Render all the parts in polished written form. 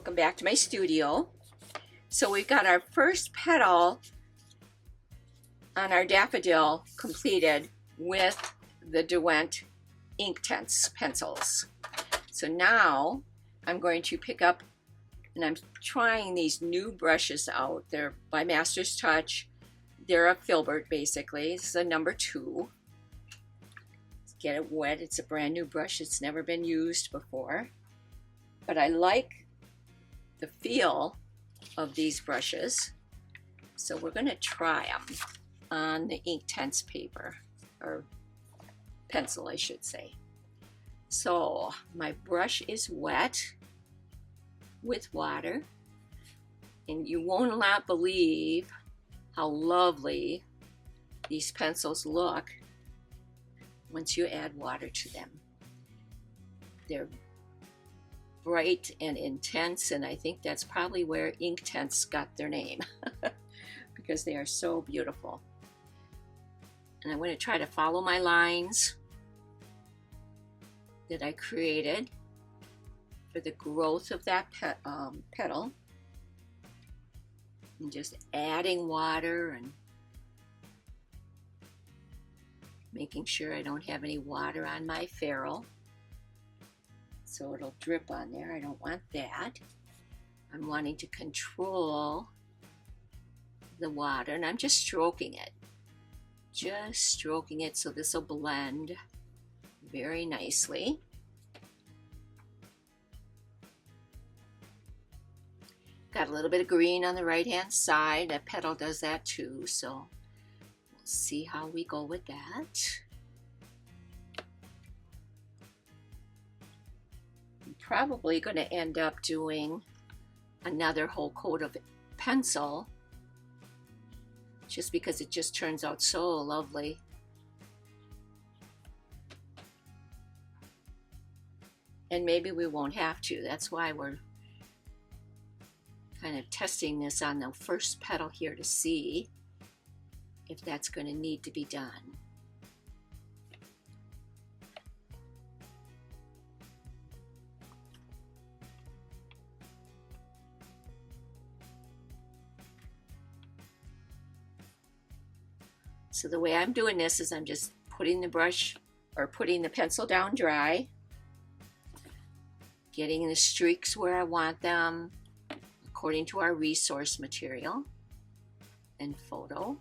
Welcome back to my studio. So we've got our first petal on our daffodil completed with the Derwent Inktense pencils. So now I'm going to pick up, and I'm trying these new brushes out. They're by Master's Touch. They're a filbert basically. This is a number 2. Let's get it wet. It's a brand new brush. It's never been used before. But I like the feel of these brushes. So we're going to try them on the Inktense paper, or pencil I should say. So my brush is wet with water, and you won't not believe how lovely these pencils look once you add water to them. They're bright and intense, and I think that's probably where Inktense got their name because they are so beautiful. And I'm going to try to follow my lines that I created for the growth of that petal, and just adding water and making sure I don't have any water on my ferrule, so it'll drip on there. I don't want that. I'm wanting to control the water, and I'm just stroking it. Just stroking it so this will blend very nicely. Got a little bit of green on the right hand side. That petal does that too, so we'll see how we go with that. I'm probably going to end up doing another whole coat of pencil just because it just turns out so lovely. And maybe we won't have to. That's why we're kind of testing this on the first petal here to see if that's going to need to be done. So the way I'm doing this is I'm just putting the brush or putting the pencil down dry, getting the streaks where I want them according to our resource material and photo.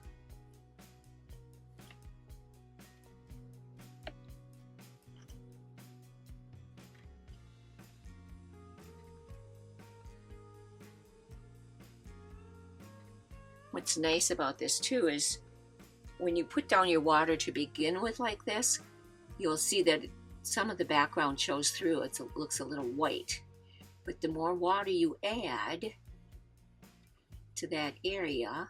What's nice about this too is when you put down your water to begin with like this, you'll see that some of the background shows through. It looks a little white. But the more water you add to that area,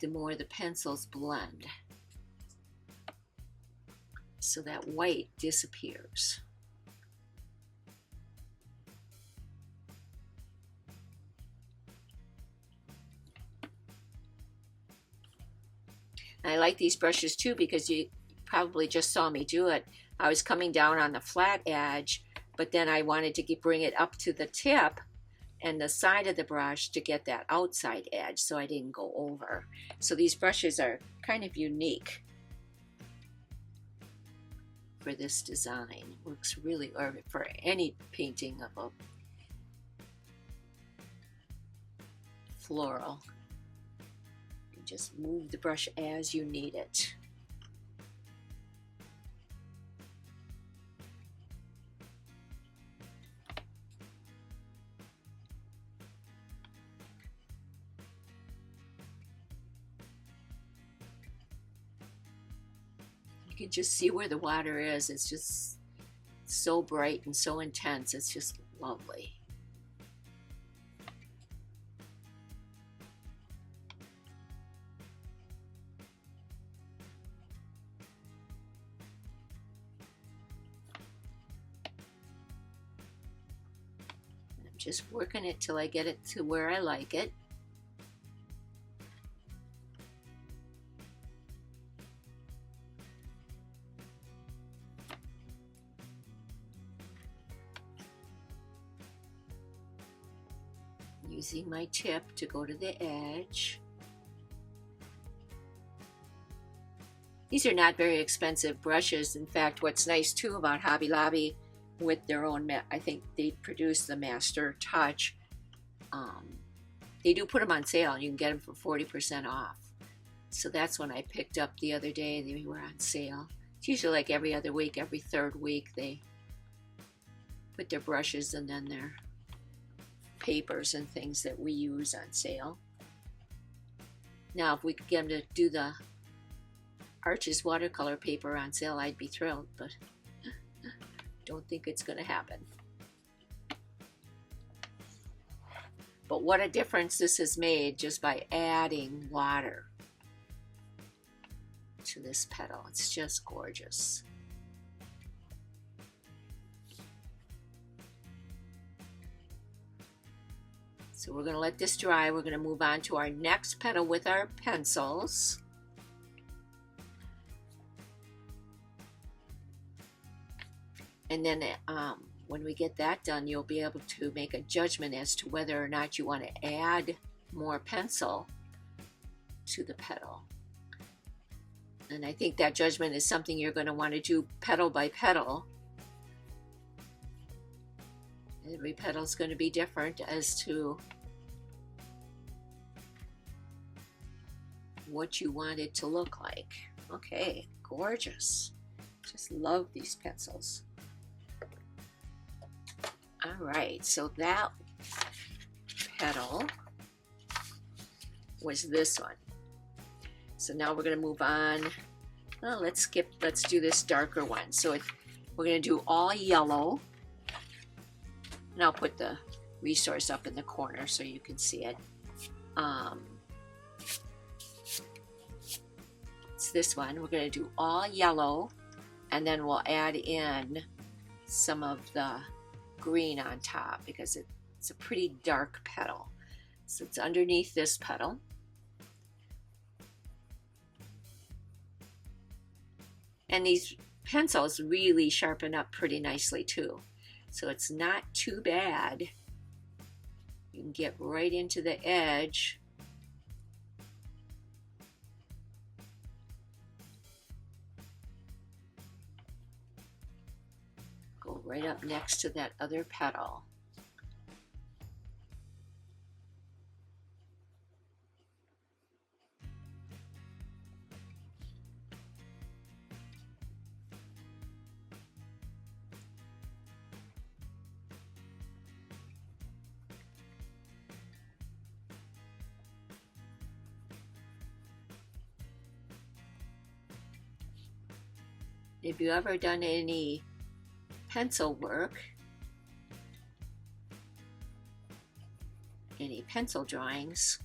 the more the pencils blend. So that white disappears. I like these brushes too because you probably just saw me do it. I was coming down on the flat edge, but then I wanted to bring it up to the tip and the side of the brush to get that outside edge so I didn't go over. So these brushes are kind of unique for this design. Works really, or for any painting of a floral. You just move the brush as you need it. You can just see where the water is. It's just so bright and so intense. It's just lovely. I'm just working it till I get it to where I like it. using my tip to go to the edge. These are not very expensive brushes. In fact, what's nice too about Hobby Lobby with their own, I think they produce the Master Touch. They do put them on sale and you can get them for 40% off. So that's when I picked up the other day. They were on sale. It's usually like every other week, every third week, they put their brushes and then their papers and things that we use on sale. Now, if we could get them to do the Arches watercolor paper on sale, I'd be thrilled, but don't think it's going to happen. But what a difference this has made just by adding water to this petal. It's just gorgeous. So we're going to let this dry. We're going to move on to our next petal with our pencils. And then when we get that done, you'll be able to make a judgment as to whether or not you want to add more pencil to the petal. And I think that judgment is something you're going to want to do petal by petal. Every petal is going to be different as to what you want it to look like. Okay, gorgeous. Just love these pencils. All right, so that petal was this one. So now we're going to move on. Well, let's do this darker one. So we're going to do all yellow. And I'll put the resource up in the corner so you can see it. It's this one. We're going to do all yellow, and then we'll add in some of the green on top because it's a pretty dark petal. So it's underneath this petal. And these pencils really sharpen up pretty nicely too. So it's not too bad. You can get right into the edge. Go right up next to that other petal. If you ever done any pencil work, any pencil drawings,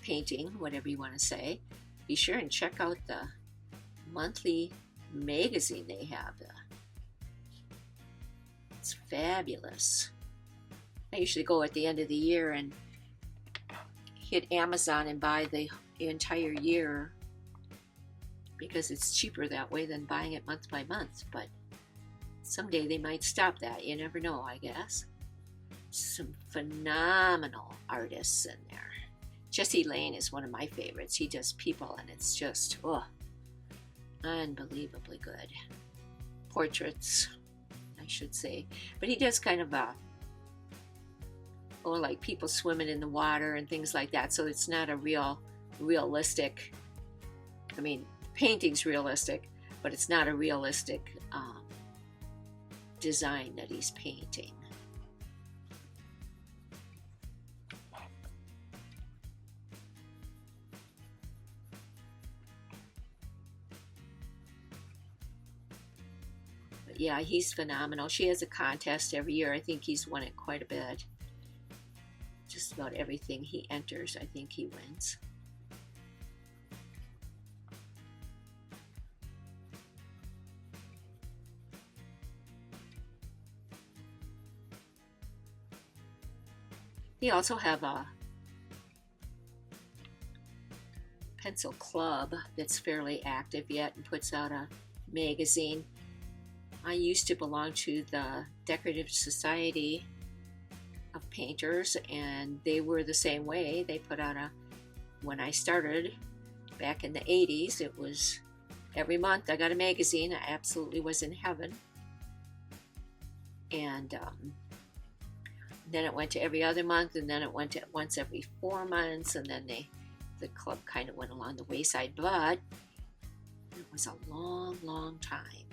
painting, whatever you want to say, be sure and check out the monthly magazine they have. It's fabulous. I usually go at the end of the year and hit Amazon and buy the entire year because it's cheaper that way than buying it month by month. But someday they might stop that. You never know, I guess. Some phenomenal artists in there. Jesse Lane is one of my favorites. He does people and it's just, unbelievably good. Portraits, I should say. But he does kind of like people swimming in the water and things like that. So it's not a realistic, I mean, painting's realistic, but it's not a realistic design that he's painting. But yeah, he's phenomenal. She has a contest every year. I think he's won it quite a bit. Just about everything he enters, I think he wins. They also have a pencil club that's fairly active yet and puts out a magazine. I used to belong to the Decorative Society of painters, and they were the same way. They put out when I started back in the 80s, it was every month I got a magazine. I absolutely was in heaven. And then it went to every other month, and then it went to once every 4 months, and then the club kind of went along the wayside. But it was a long, long time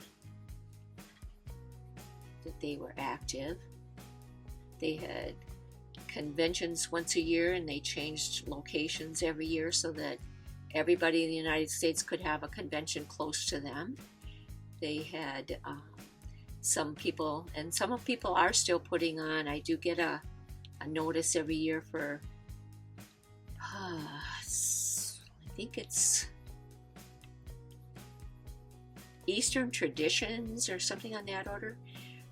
that they were active. They had conventions once a year, and they changed locations every year so that everybody in the United States could have a convention close to them. They had some people, and some people are still putting on. I do get a notice every year for, I think it's Eastern Traditions or something on that order,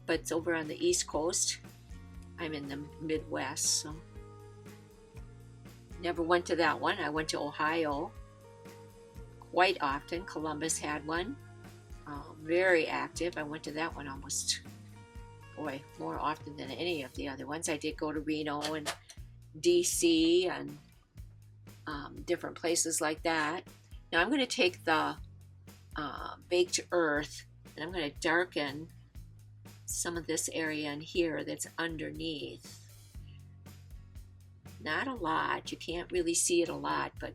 but it's over on the East Coast. I'm in the Midwest, so never went to that one. I went to Ohio quite often. Columbus had one. Very active. I went to that one almost, boy, more often than any of the other ones. I did go to Reno and DC and different places like that. Now I'm going to take the baked earth, and I'm going to darken some of this area in here that's underneath. Not a lot. You can't really see it a lot, but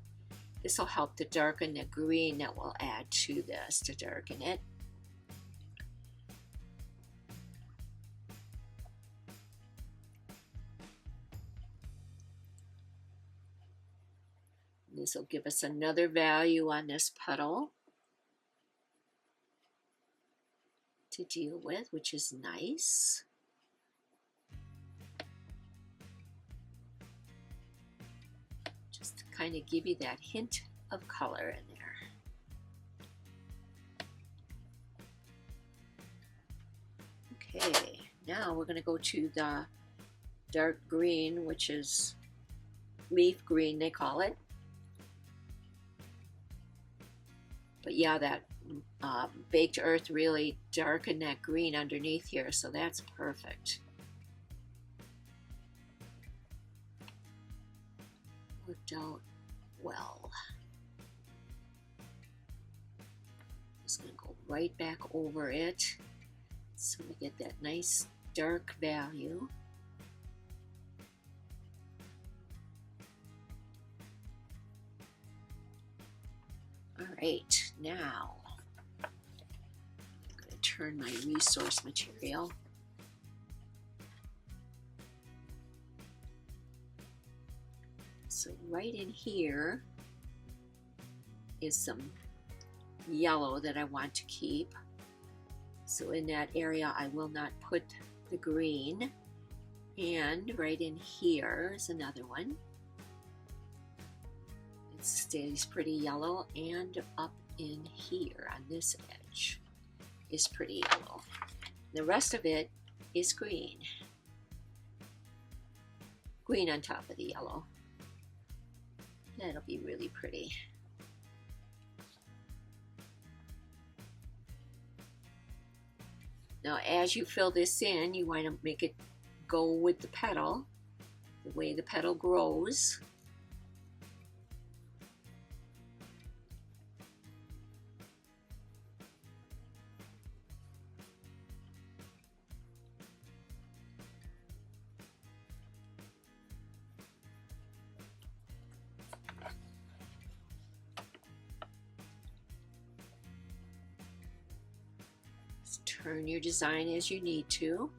this will help to darken the green that we'll add to this to darken it. This will give us another value on this petal to deal with, which is nice. Just to kind of give you that hint of color in there. Okay, now we're going to go to the dark green, which is leaf green, they call it. But yeah, that baked earth really darkened that green underneath here, so that's perfect. Worked out well. Just going to go right back over it so we get that nice dark value. All right, now I'm going to turn my resource material. So right in here is some yellow that I want to keep. So in that area I will not put the green. And right in here is another one. It stays pretty yellow, and up in here on this edge is pretty yellow. The rest of it is green. Green on top of the yellow. That'll be really pretty. Now as you fill this in, you want to make it go with the petal, the way the petal grows. Turn your design as you need to.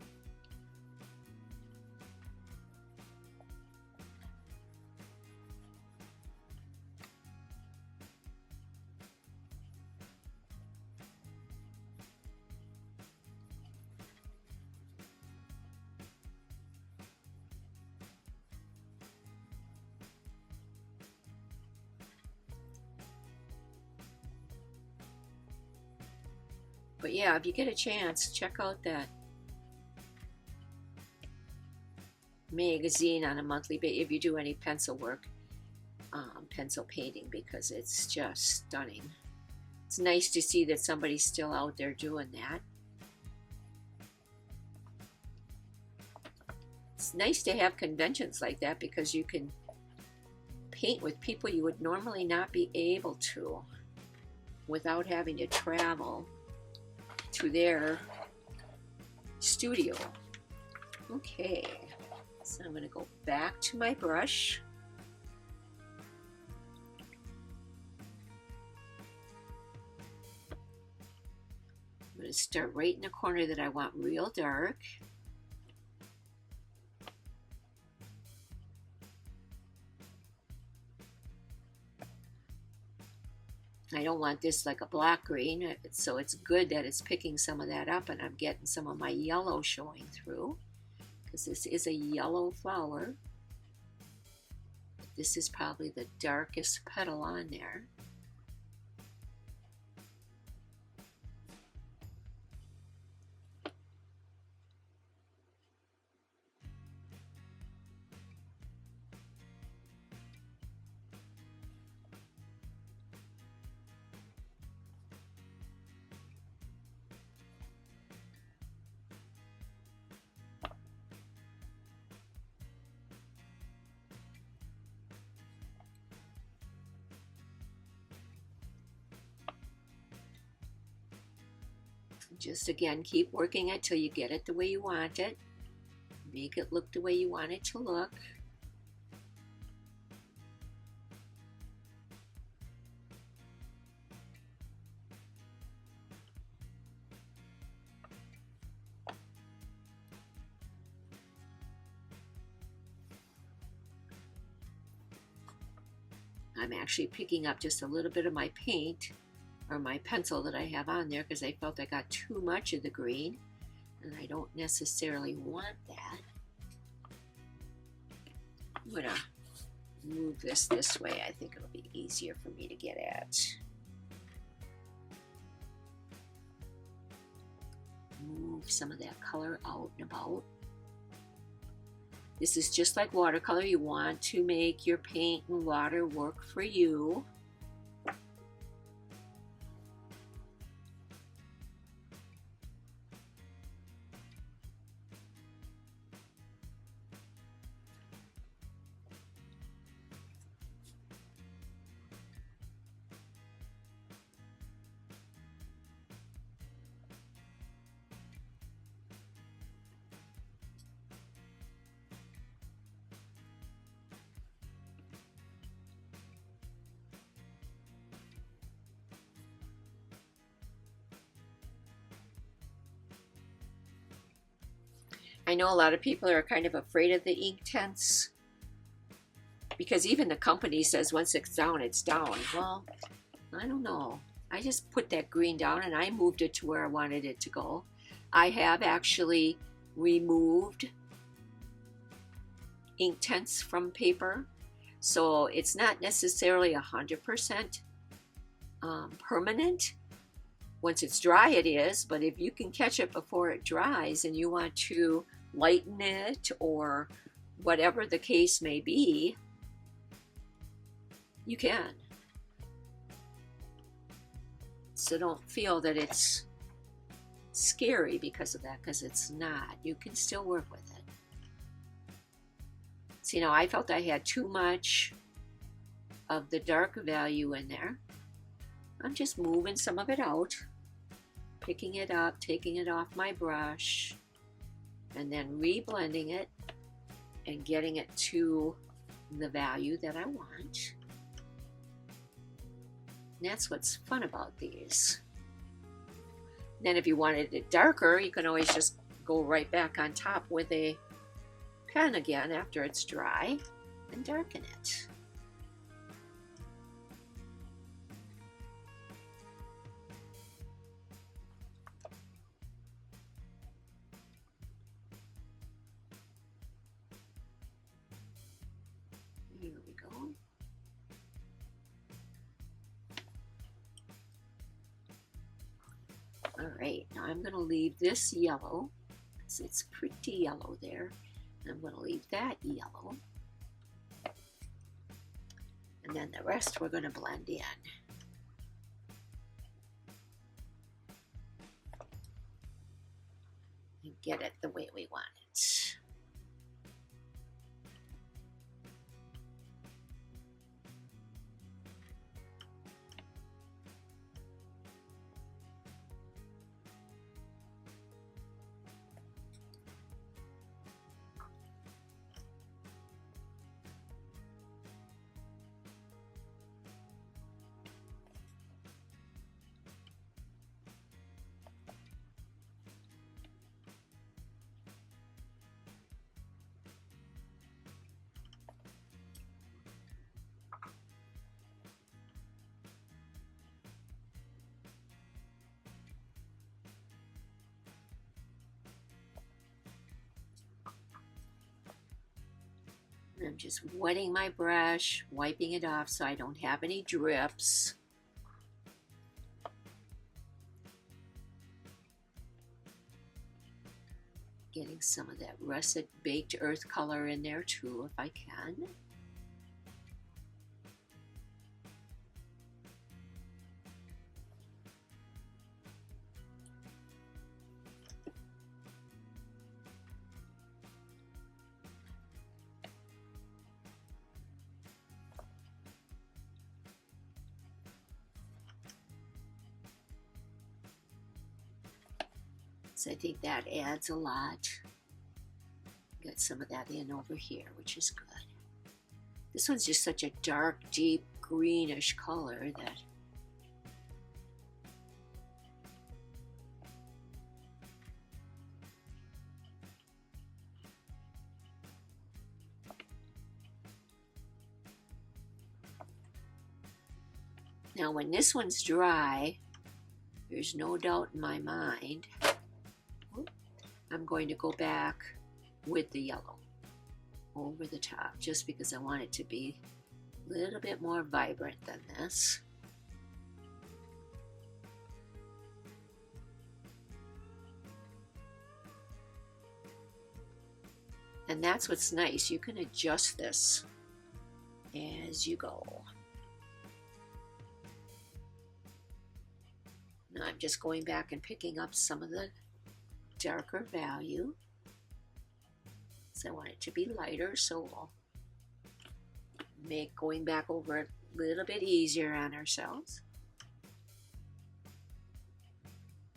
But yeah, if you get a chance, check out that magazine on a monthly basis if you do any pencil work, pencil painting, because it's just stunning. It's nice to see that somebody's still out there doing that. it's nice to have conventions like that because you can paint with people you would normally not be able to without having to travel to their studio. Okay, so I'm going to go back to my brush. I'm going to start right in the corner that I want real dark. I don't want this like a black green, so it's good that it's picking some of that up and I'm getting some of my yellow showing through, because this is a yellow flower. This is probably the darkest petal on there. Just again, keep working it till you get it the way you want it. Make it look the way you want it to look. I'm actually picking up just a little bit of my paint or my pencil that I have on there because I felt I got too much of the green and I don't necessarily want that. I'm gonna move this way. I think it'll be easier for me to get at. Move some of that color out and about. This is just like watercolor. You want to make your paint and water work for you. I know a lot of people are kind of afraid of the Inktense because even the company says once it's down, it's down. Well, I don't know. I just put that green down and I moved it to where I wanted it to go. I have actually removed Inktense from paper, so it's not necessarily 100% permanent. Once it's dry, it is, but if you can catch it before it dries and you want to lighten it or whatever the case may be, you can. So don't feel that it's scary because of that, because it's not. You can still work with it. So, you know, I felt I had too much of the dark value in there. I'm just moving some of it out, picking it up, taking it off my brush, and then reblending it and getting it to the value that I want. And that's what's fun about these. Then if you wanted it darker, you can always just go right back on top with a pen again after it's dry and darken it. Here we go. All right, now I'm going to leave this yellow. It's pretty yellow there. I'm going to leave that yellow. And then the rest we're going to blend in. And get it the way we want it. I'm just wetting my brush, wiping it off so I don't have any drips. Getting some of that russet baked earth color in there too, if I can. So I think that adds a lot. Got some of that in over here, which is good. This one's just such a dark, deep greenish color that now when this one's dry, there's no doubt in my mind, I'm going to go back with the yellow over the top just because I want it to be a little bit more vibrant than this. And that's what's nice. You can adjust this as you go. Now I'm just going back and picking up some of the darker value. So I want it to be lighter, so we'll make going back over it a little bit easier on ourselves.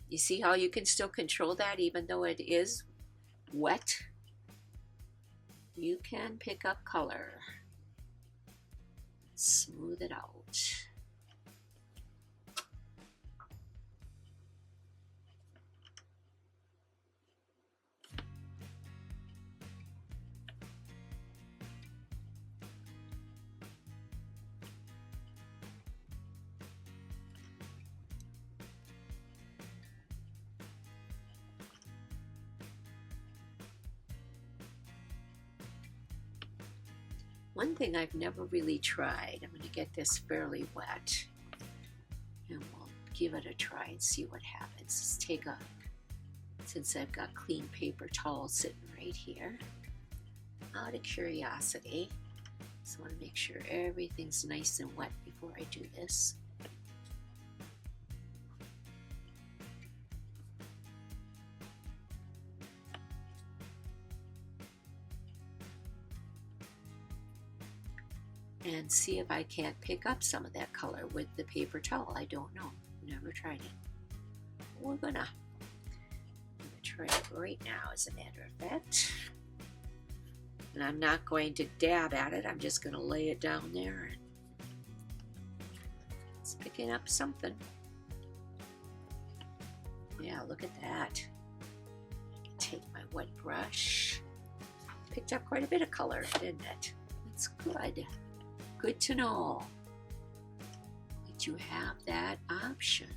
You see how you can still control that even though it is wet? You can pick up color, smooth it out. One thing I've never really tried, I'm going to get this fairly wet and we'll give it a try and see what happens. Let's take a, since I've got clean paper towel sitting right here, out of curiosity, so I want to make sure everything's nice and wet before I do this. And see if I can't pick up some of that color with the paper towel. I don't know. Never tried it. I'm gonna try it right now, as a matter of fact. And I'm not going to dab at it. I'm just going to lay it down there. And it's picking up something. Yeah, look at that. Take my wet brush. Picked up quite a bit of color, didn't it? That's good. Good to know that you have that option.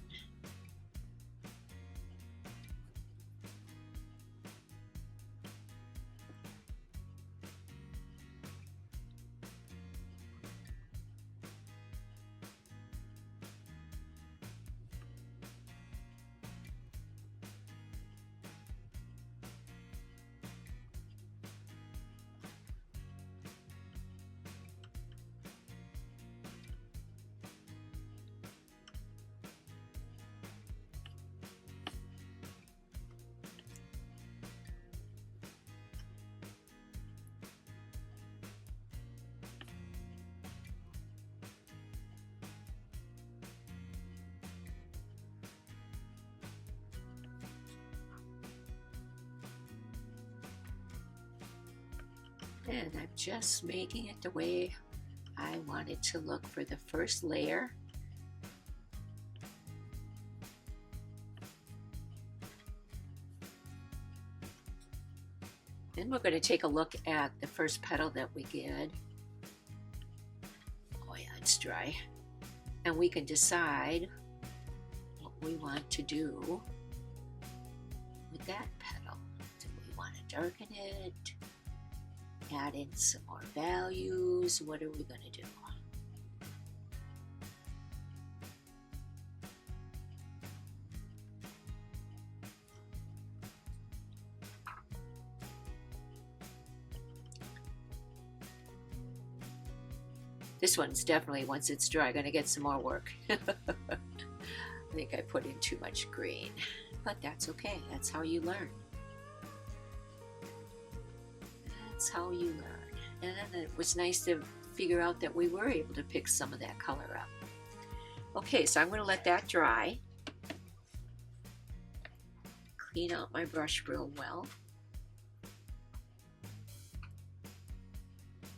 And I'm just making it the way I want it to look for the first layer. Then we're going to take a look at the first petal that we did. Oh yeah, it's dry. And we can decide what we want to do with that petal. Do we want to darken it? add in some more values. What are we going to do? This one's definitely, once it's dry, going to get some more work. I think I put in too much green, but that's okay. That's how you learn. That's how you learn. And it was nice to figure out that we were able to pick some of that color up. Okay, so I'm going to let that dry. Clean out my brush real well.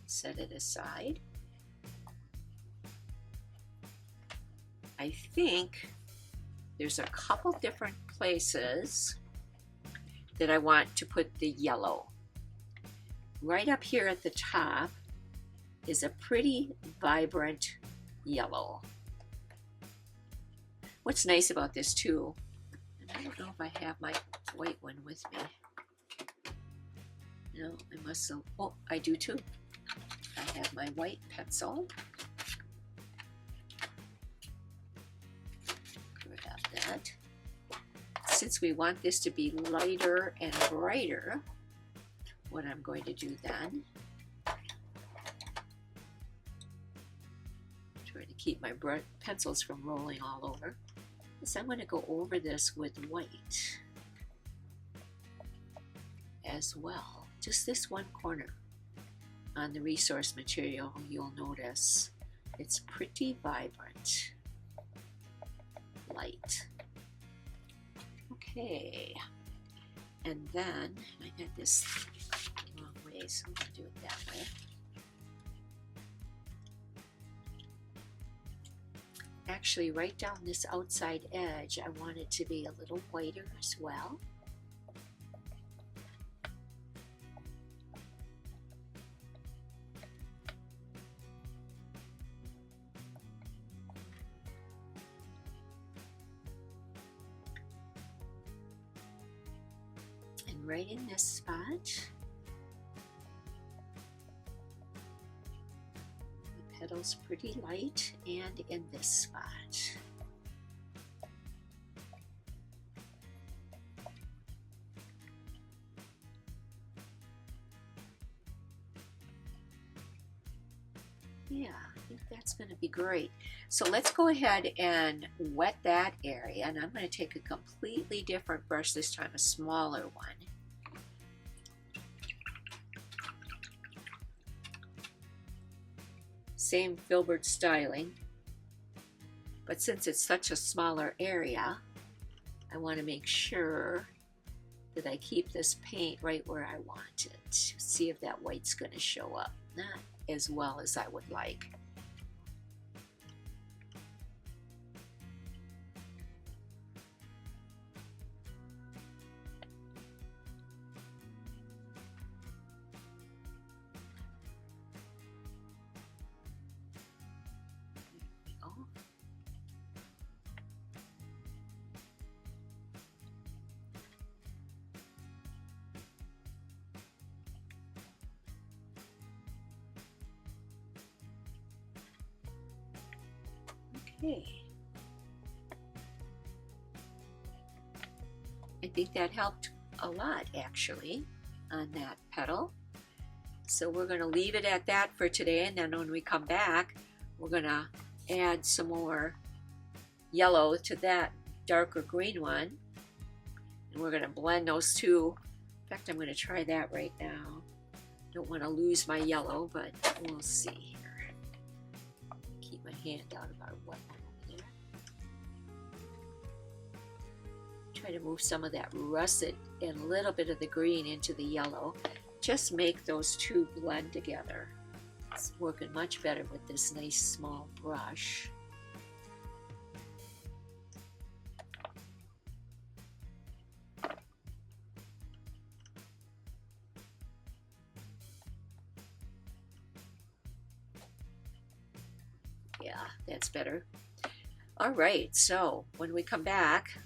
Set it aside. I think there's a couple different places that I want to put the yellow. Right up here at the top is a pretty vibrant yellow. What's nice about this too, and I don't know if I have my white one with me. No, I must have, oh, I do too. I have my white pencil. That. Since we want this to be lighter and brighter, what I'm going to do then, try to keep my pencils from rolling all over, is I'm going to go over this with white as well. Just this one corner on the resource material, you'll notice it's pretty vibrant. Light. Okay, and then I got this long way, so I'm going to do it that way. Actually, right down this outside edge, I want it to be a little whiter as well. Right in this spot. The petal's pretty light, and in this spot. Yeah, I think that's going to be great. So let's go ahead and wet that area, and I'm going to take a completely different brush this time, a smaller one. Same filbert styling, but since it's such a smaller area, I want to make sure that I keep this paint right where I want it. See if that white's going to show up. Not as well as I would like. Okay. I think that helped a lot actually on that petal. So we're going to leave it at that for today, and then when we come back, we're going to add some more yellow to that darker green one, and we're going to blend those two. In fact, I'm going to try that right now. Don't want to lose my yellow, but we'll see here. Keep my hand out of our white one over there. Try to move some of that russet and a little bit of the green into the yellow. Just make those two blend together. It's working much better with this nice small brush. Yeah, that's better. All right, so when we come back,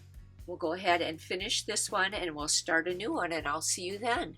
we'll go ahead and finish this one and we'll start a new one, and I'll see you then.